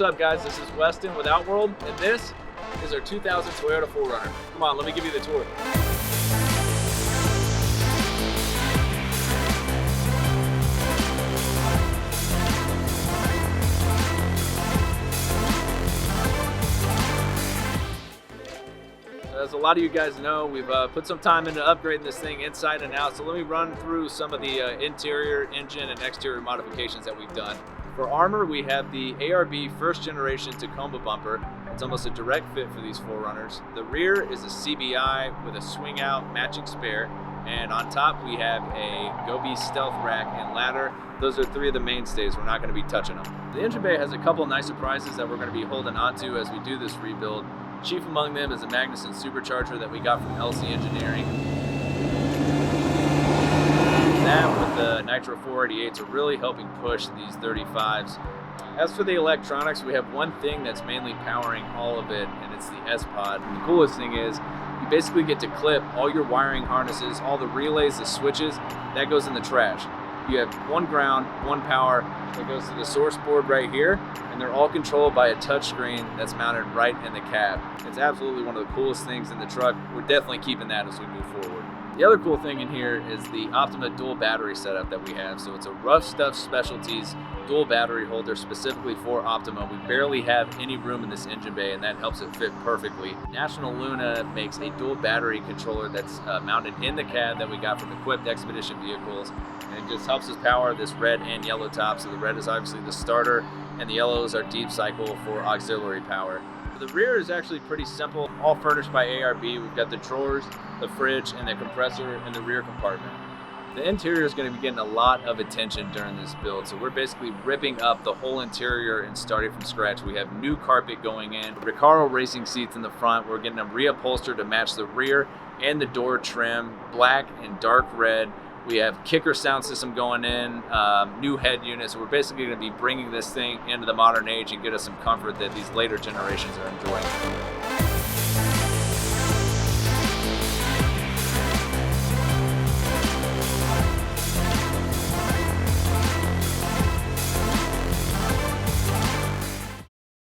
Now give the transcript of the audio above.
What's up guys, this is Weston with Outworld, and this is our 2000 Toyota 4Runner. Come on, let me give you the tour. As a lot of you guys know, we've put some time into upgrading this thing inside and out, so let me run through some of the interior, engine, and exterior modifications that we've done. For armor, we have the ARB first generation Tacoma bumper. It's almost a direct fit for these 4Runners. The rear is a CBI with a swing out matching spare, and on top we have a Gobi stealth rack and ladder. Those are three of the mainstays. We're not going to be touching them. The engine bay has a couple nice surprises that we're going to be holding onto as we do this rebuild. Chief among them is a Magnuson supercharger that we got from LC Engineering. That with the Nitro 488s are really helping push these 35s. As for the electronics, we have one thing that's mainly powering all of it, and it's the S-Pod. The coolest thing is you basically get to clip all your wiring harnesses, all the relays, the switches, that goes in the trash. You have one ground, one power that goes to the source board right here, and they're all controlled by a touchscreen that's mounted right in the cab. It's absolutely one of the coolest things in the truck. We're definitely keeping that as we move forward. The other cool thing in here is the Optima dual battery setup that we have. So it's a Rough Stuff Specialties dual battery holder specifically for Optima. We barely have any room in this engine bay, and that helps it fit perfectly. National Luna makes a dual battery controller that's mounted in the cab that we got from equipped Expedition vehicles, and it just helps us power this red and yellow top. So the red is obviously the starter, and the yellow is our deep cycle for auxiliary power. The rear is actually pretty simple, all furnished by ARB. We've got the drawers, the fridge, and the compressor in the rear compartment. The interior is going to be getting a lot of attention during this build, so we're basically ripping up the whole interior and starting from scratch. We have new carpet going in, Recaro racing seats in the front. We're getting them reupholstered to match the rear and the door trim, black and dark red. We have kicker sound system going in, new head units. We're basically going to be bringing this thing into the modern age and get us some comfort that these later generations are enjoying.